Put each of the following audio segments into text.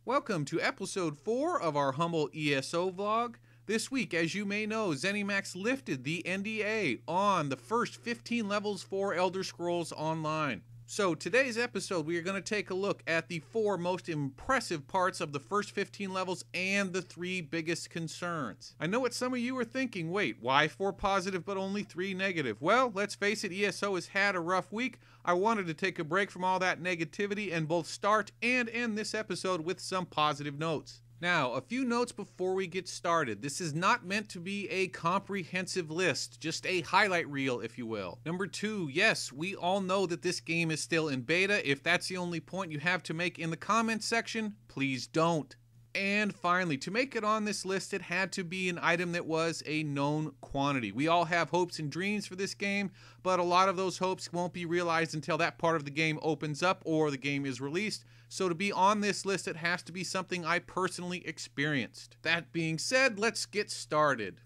Welcome to episode 4 of our humble ESO vlog. This week, as you may know, ZeniMax lifted the NDA on the first 15 levels for Elder Scrolls Online. So today's episode, we are going to take a look at the 4 most impressive parts of the first 15 levels and the 3 biggest concerns. I know what some of you are thinking, wait, why 4 positive but only 3 negative? Well, let's face it, ESO has had a rough week. I wanted to take a break from all that negativity and both start and end this episode with some positive notes. Now, a few notes before we get started. This is not meant to be a comprehensive list, just a highlight reel, if you will. Number 2, yes, we all know that this game is still in beta. If that's the only point you have to make in the comments section, please don't. And finally, to make it on this list, it had to be an item that was a known quantity. We all have hopes and dreams for this game, but a lot of those hopes won't be realized until that part of the game opens up or the game is released. So to be on this list, it has to be something I personally experienced. That being said, let's get started.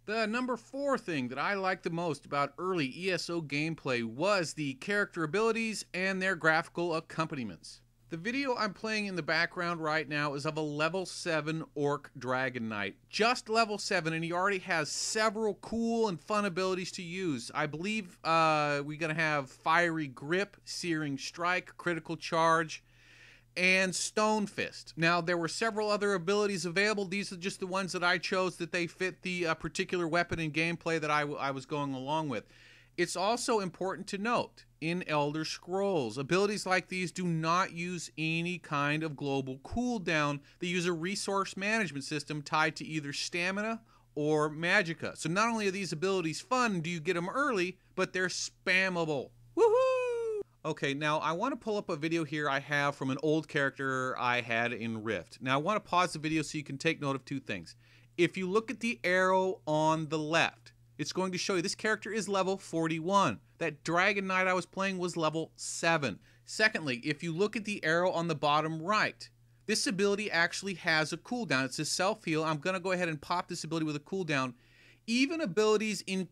The number 4 thing that I liked the most about early ESO gameplay was the character abilities and their graphical accompaniments. The video I'm playing in the background right now is of a level 7 Orc Dragon Knight. Just level 7, and he already has several cool and fun abilities to use. I believe we're going to have Fiery Grip, Searing Strike, Critical Charge, and Stone Fist. Now, there were several other abilities available. These are just the ones that I chose that they fit the particular weapon and gameplay that I was going along with. It's also important to note, in Elder Scrolls, abilities like these do not use any kind of global cooldown. They use a resource management system tied to either stamina or magicka. So not only are these abilities fun, do you get them early, but they're spammable. Woohoo! Okay, now I want to pull up a video here I have from an old character I had in Rift. Now I want to pause the video so you can take note of 2 things. If you look at the arrow on the left, it's going to show you this character is level 41. That Dragon Knight I was playing was level 7. Secondly, if you look at the arrow on the bottom right, this ability actually has a cooldown. It's a self-heal. I'm going to go ahead and pop this ability with a cooldown. Even abilities in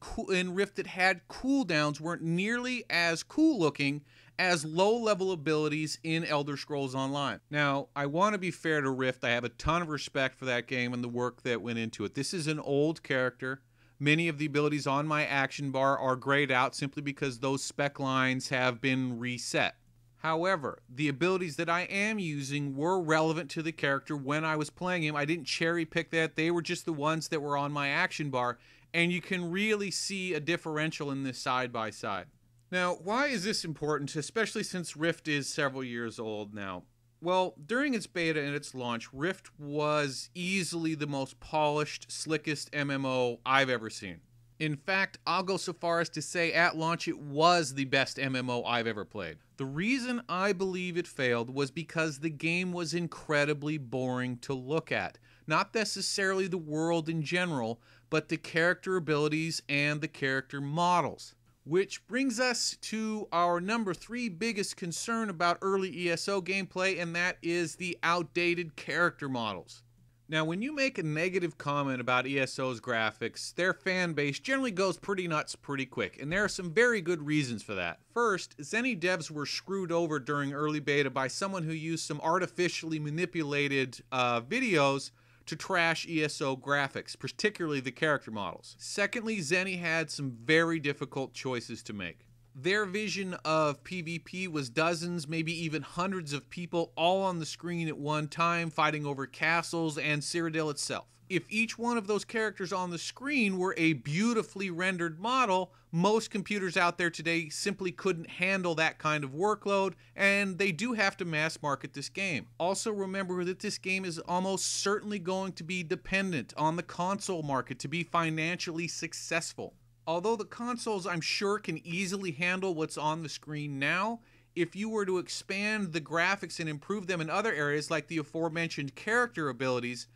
Rift that had cooldowns weren't nearly as cool looking as low-level abilities in Elder Scrolls Online. Now, I want to be fair to Rift. I have a ton of respect for that game and the work that went into it. This is an old character. Many of the abilities on my action bar are grayed out simply because those spec lines have been reset. However, the abilities that I am using were relevant to the character when I was playing him. I didn't cherry pick that. They were just the ones that were on my action bar, and you can really see a differential in this side by side. Now, why is this important, especially since Rift is several years old now? Well, during its beta and its launch, Rift was easily the most polished, slickest MMO I've ever seen. In fact, I'll go so far as to say at launch it was the best MMO I've ever played. The reason I believe it failed was because the game was incredibly boring to look at. Not necessarily the world in general, but the character abilities and the character models. Which brings us to our number 3 biggest concern about early ESO gameplay, and that is the outdated character models. Now, when you make a negative comment about ESO's graphics, their fan base generally goes pretty nuts pretty quick, and there are some very good reasons for that. First, Zeni devs were screwed over during early beta by someone who used some artificially manipulated videos to trash ESO graphics, particularly the character models. Secondly, Zeni had some very difficult choices to make. Their vision of PvP was dozens, maybe even hundreds of people all on the screen at one time fighting over castles and Cyrodiil itself. If each one of those characters on the screen were a beautifully rendered model, most computers out there today simply couldn't handle that kind of workload, and they do have to mass market this game. Also remember that this game is almost certainly going to be dependent on the console market to be financially successful. Although the consoles, I'm sure, can easily handle what's on the screen now, if you were to expand the graphics and improve them in other areas like the aforementioned character abilities,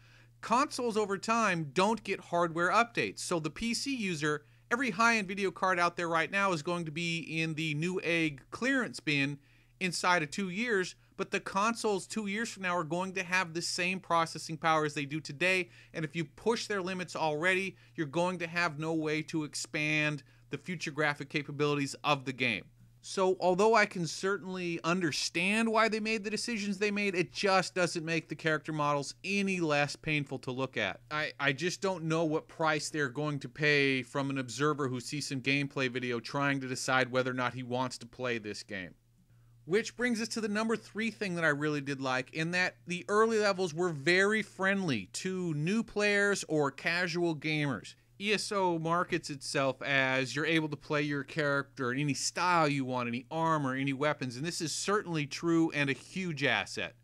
consoles over time don't get hardware updates. So the PC user, every high-end video card out there right now is going to be in the new egg clearance bin inside of 2 years, but the consoles 2 years from now are going to have the same processing power as they do today, and if you push their limits already, you're going to have no way to expand the future graphic capabilities of the game. So, although I can certainly understand why they made the decisions they made, it just doesn't make the character models any less painful to look at. I just don't know what price they're going to pay from an observer who sees some gameplay video trying to decide whether or not he wants to play this game. Which brings us to the number 3 thing that I really did like, in that the early levels were very friendly to new players or casual gamers. ESO markets itself as you're able to play your character in any style you want, any armor, any weapons, and this is certainly true and a huge asset.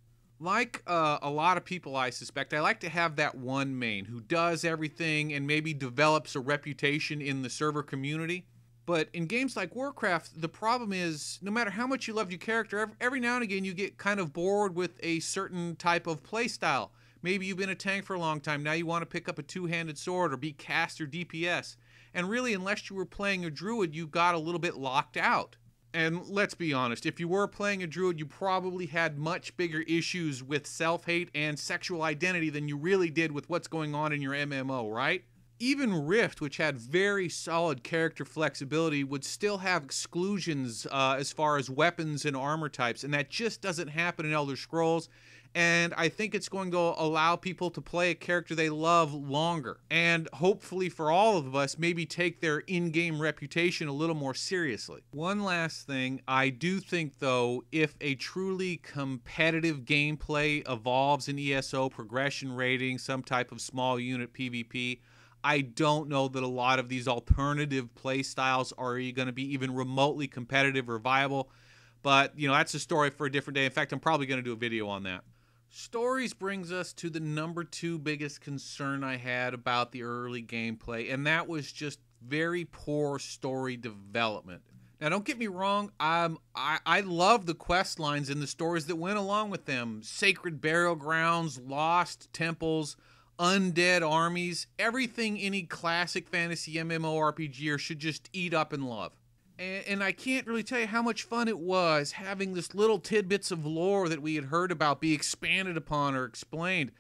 Like a lot of people, I suspect, I like to have that one main who does everything and maybe develops a reputation in the server community. But in games like Warcraft, the problem is, no matter how much you love your character, every now and again you get kind of bored with a certain type of playstyle. Maybe you've been a tank for a long time, now you want to pick up a two-handed sword or be cast or DPS. And really, unless you were playing a druid, you got a little bit locked out. And let's be honest, if you were playing a druid, you probably had much bigger issues with self-hate and sexual identity than you really did with what's going on in your MMO, right? Even Rift, which had very solid character flexibility, would still have exclusions as far as weapons and armor types, and that just doesn't happen in Elder Scrolls. And I think it's going to allow people to play a character they love longer, and hopefully for all of us, maybe take their in-game reputation a little more seriously. One last thing, I do think though, if a truly competitive gameplay evolves in ESO, progression rating, some type of small unit PvP, I don't know that a lot of these alternative play styles are going to be even remotely competitive or viable. But, you know, that's a story for a different day. In fact, I'm probably going to do a video on that. Stories brings us to the number 2 biggest concern I had about the early gameplay, and that was just very poor story development. Now, don't get me wrong, I love the quest lines and the stories that went along with them. Sacred burial grounds, lost temples, undead armies, everything any classic fantasy MMORPGer should just eat up and love. And I can't really tell you how much fun it was having this little tidbits of lore that we had heard about be expanded upon or explained.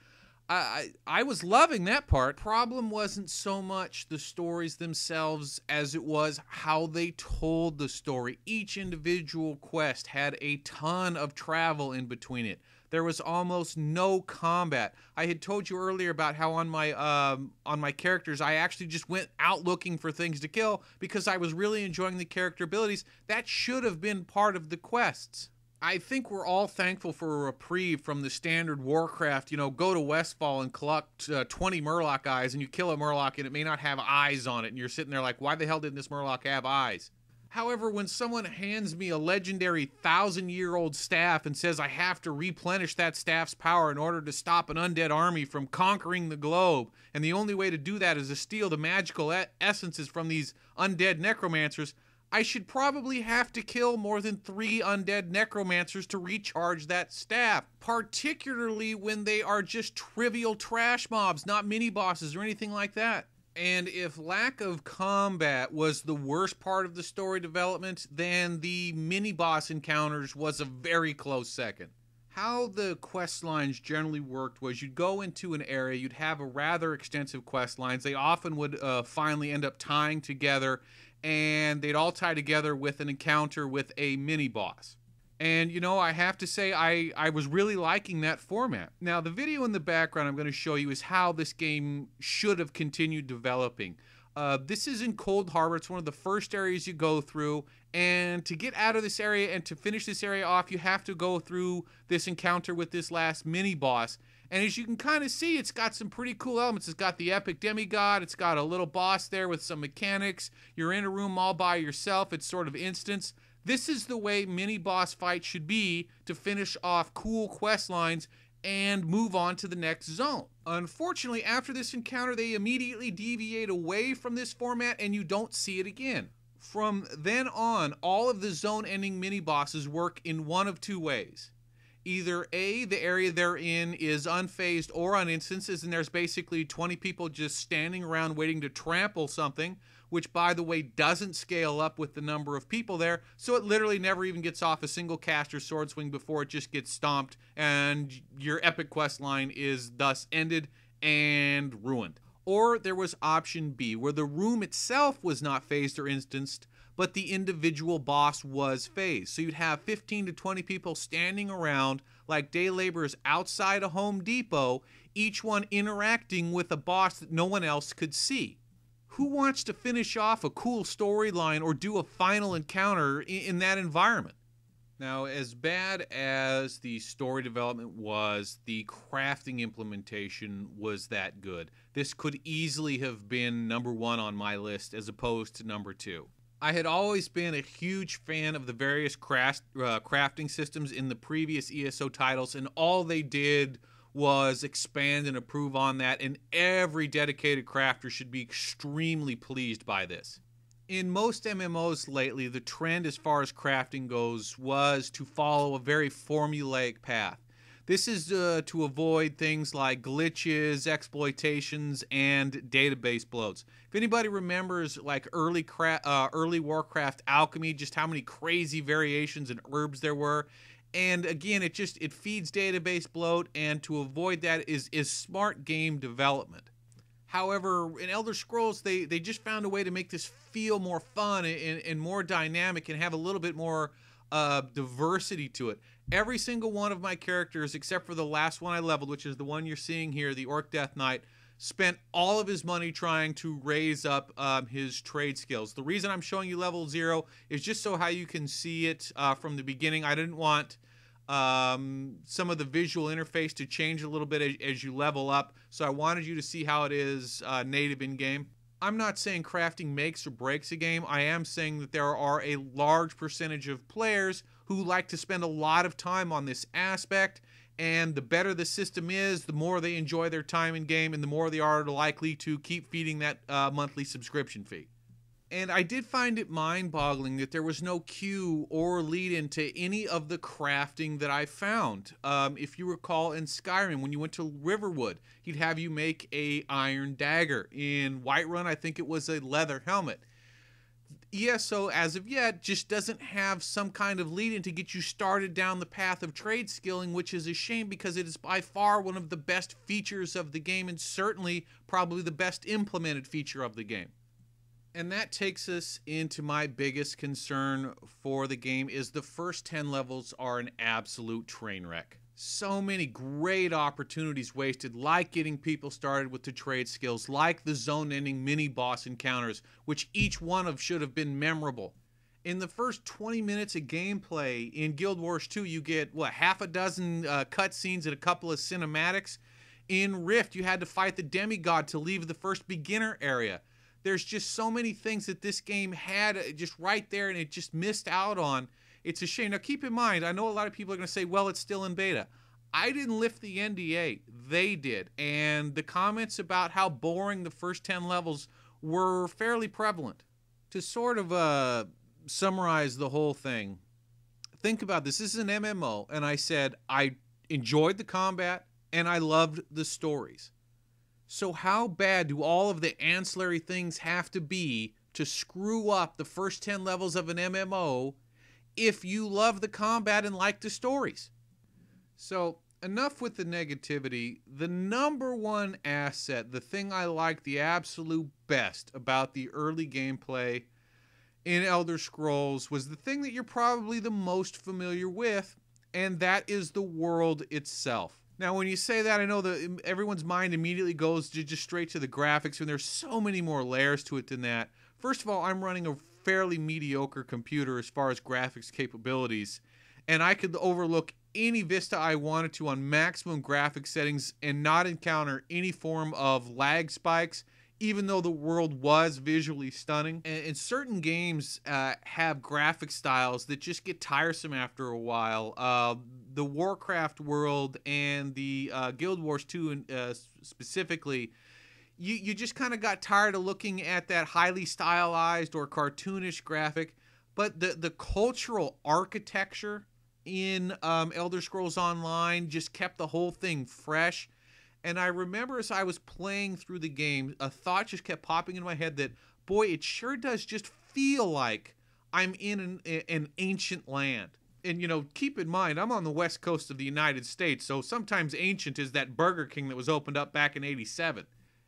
I was loving that part. Problem wasn't so much the stories themselves as it was how they told the story. Each individual quest had a ton of travel in between it. There was almost no combat. I had told you earlier about how on my characters, I actually just went out looking for things to kill because I was really enjoying the character abilities. That should have been part of the quests. I think we're all thankful for a reprieve from the standard Warcraft, you know, go to Westfall and collect 20 Murloc eyes, and you kill a Murloc and it may not have eyes on it, and you're sitting there like, why the hell didn't this Murloc have eyes? However, when someone hands me a legendary 1,000-year-old staff and says I have to replenish that staff's power in order to stop an undead army from conquering the globe, and the only way to do that is to steal the magical essences from these undead necromancers, I should probably have to kill more than 3 undead necromancers to recharge that staff, particularly when they are just trivial trash mobs, not mini-bosses or anything like that. And if lack of combat was the worst part of the story development, then the mini-boss encounters was a very close second. How the quest lines generally worked was you'd go into an area, you'd have a rather extensive quest lines. They often would finally end up tying together, and they'd all tie together with an encounter with a mini-boss. And, you know, I have to say, I was really liking that format. Now, the video in the background I'm going to show you is how this game should have continued developing. This is in Cold Harbor. It's one of the first areas you go through. And to get out of this area and to finish this area off, you have to go through this encounter with this last mini-boss. And as you can kind of see, it's got some pretty cool elements. It's got the epic demigod. It's got a little boss there with some mechanics. You're in a room all by yourself. It's sort of instance. This is the way mini-boss fights should be to finish off cool quest lines and move on to the next zone. Unfortunately, after this encounter, they immediately deviate away from this format and you don't see it again. From then on, all of the zone-ending mini-bosses work in one of 2 ways. Either A, the area they're in is unfazed or uninstances, and there's basically 20 people just standing around waiting to trample something, which, by the way, doesn't scale up with the number of people there, so it literally never even gets off a single cast or sword swing before it just gets stomped, and your epic quest line is thus ended and ruined. Or there was option B, where the room itself was not phased or instanced, but the individual boss was phased. So you'd have 15 to 20 people standing around like day laborers outside a Home Depot, each one interacting with a boss that no one else could see. Who wants to finish off a cool storyline or do a final encounter in that environment? Now, as bad as the story development was, the crafting implementation was that good. This could easily have been number 1 on my list as opposed to number 2. I had always been a huge fan of the various crafting systems in the previous ESO titles, and all they did was expand and improve on that, and every dedicated crafter should be extremely pleased by this. In most MMOs lately, the trend as far as crafting goes was to follow a very formulaic path. This is to avoid things like glitches, exploitations, and database bloats. If anybody remembers like early Warcraft alchemy, just how many crazy variations and herbs there were, and again, it feeds database bloat, and to avoid that is smart game development. However, in Elder Scrolls, they just found a way to make this feel more fun and more dynamic and have a little bit more diversity to it. Every single one of my characters, except for the last one I leveled, which is the one you're seeing here, the Orc Death Knight, spent all of his money trying to raise up his trade skills. The reason I'm showing you level 0 is just so how you can see it from the beginning. I didn't want some of the visual interface to change a little bit as you level up, so I wanted you to see how it is native in-game. I'm not saying crafting makes or breaks a game. I am saying that there are a large percentage of players who like to spend a lot of time on this aspect, and the better the system is, the more they enjoy their time in game, and the more they are likely to keep feeding that monthly subscription fee. And I did find it mind-boggling that there was no cue or lead into any of the crafting that I found. If you recall in Skyrim, when you went to Riverwood, he'd have you make a iron dagger. In Whiterun, I think it was a leather helmet. ESO, as of yet, just doesn't have some kind of lead-in to get you started down the path of trade skilling, which is a shame because it is by far one of the best features of the game, and certainly probably the best implemented feature of the game. And that takes us into my biggest concern for the game is the first 10 levels are an absolute train wreck. So many great opportunities wasted, like getting people started with the trade skills, like the zone-ending mini-boss encounters, which each one of should have been memorable. In the first 20 minutes of gameplay in Guild Wars 2, you get, half a dozen cutscenes and a couple of cinematics. In Rift, you had to fight the demigod to leave the first beginner area. There's just so many things that this game had just right there and it just missed out on. It's a shame. Now, keep in mind, I know a lot of people are going to say, well, it's still in beta. I didn't lift the NDA. They did. And the comments about how boring the first 10 levels were fairly prevalent. To sort of summarize the whole thing, think about this. This is an MMO, and I said I enjoyed the combat and I loved the stories. So how bad do all of the ancillary things have to be to screw up the first 10 levels of an MMO if you love the combat and like the stories? So enough with the negativity. The number one asset, the thing I like the absolute best about the early gameplay in Elder Scrolls was the thing that you're probably the most familiar with, and that is the world itself. Now, when you say that, I know that everyone's mind immediately goes just straight to the graphics, and there's so many more layers to it than that. First of all, I'm running a fairly mediocre computer as far as graphics capabilities, and I could overlook any vista I wanted to on maximum graphics settings and not encounter any form of lag spikes, even though the world was visually stunning. And certain games have graphic styles that just get tiresome after a while. The Warcraft world and the Guild Wars 2 specifically, you just kind of got tired of looking at that highly stylized or cartoonish graphic. But the cultural architecture in Elder Scrolls Online just kept the whole thing fresh. And I remember as I was playing through the game, a thought just kept popping in my head that, boy, it sure does just feel like I'm in an ancient land. And, you know, keep in mind, I'm on the west coast of the United States, so sometimes ancient is that Burger King that was opened up back in '87.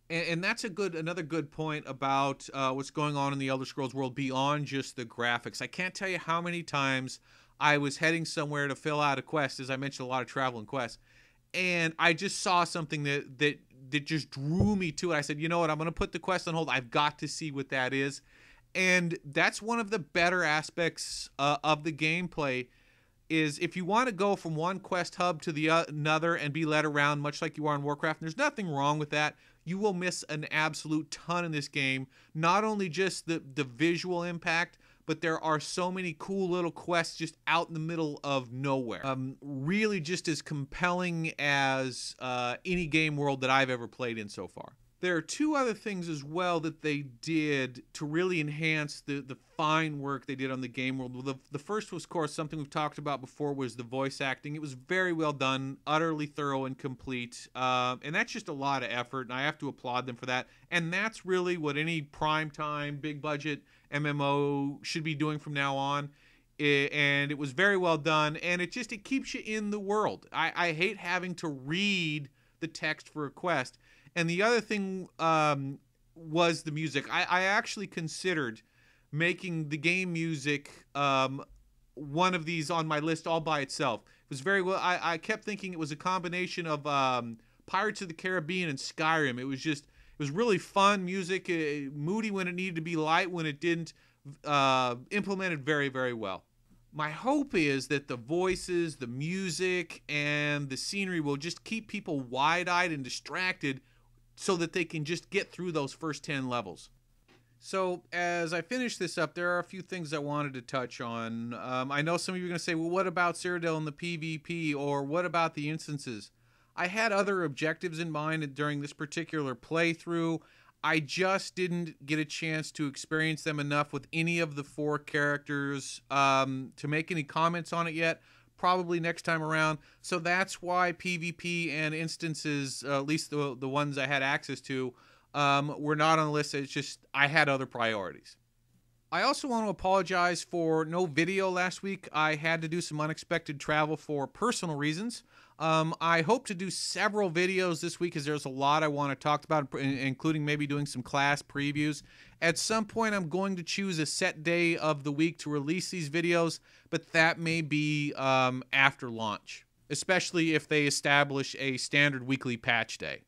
And that's another good point about what's going on in the Elder Scrolls world beyond just the graphics. I can't tell you how many times I was heading somewhere to fill out a quest, as I mentioned, a lot of travel and quests, and I just saw something that just drew me to it. I said, you know what, I'm going to put the quest on hold. I've got to see what that is. And that's one of the better aspects of the gameplay, is if you want to go from one quest hub to the another and be led around much like you are in Warcraft, and there's nothing wrong with that, you will miss an absolute ton in this game. Not only just the visual impact, but there are so many cool little quests just out in the middle of nowhere. Really just as compelling as any game world that I've ever played in so far. There are two other things as well that they did to really enhance the fine work they did on the game world. Well, the first was, of course, something we've talked about before, was the voice acting. It was very well done, utterly thorough and complete. And that's just a lot of effort, and I have to applaud them for that. And that's really what any primetime, big-budget MMO should be doing from now on. And it was very well done, and it keeps you in the world. I hate having to read the text for a quest. And the other thing was the music. I actually considered making the game music one of these on my list all by itself. It was very well. I kept thinking it was a combination of Pirates of the Caribbean and Skyrim. It was really fun music, moody when it needed to be, light when it didn't, implemented very, very well. My hope is that the voices, the music, and the scenery will just keep people wide-eyed and distracted so that they can just get through those first 10 levels. So as I finish this up, there are a few things I wanted to touch on. I know some of you are going to say, well, what about Cyrodiil and the PvP, or what about the instances? I had other objectives in mind during this particular playthrough. I just didn't get a chance to experience them enough with any of the 4 characters to make any comments on it yet. Probably next time around. So that's why PvP and instances, at least the ones I had access to, were not on the list. It's just I had other priorities. I also want to apologize for no video last week. I had to do some unexpected travel for personal reasons. I hope to do several videos this week, as there's a lot I want to talk about, including maybe doing some class previews. At some point, I'm going to choose a set day of the week to release these videos, but that may be after launch, especially if they establish a standard weekly patch day.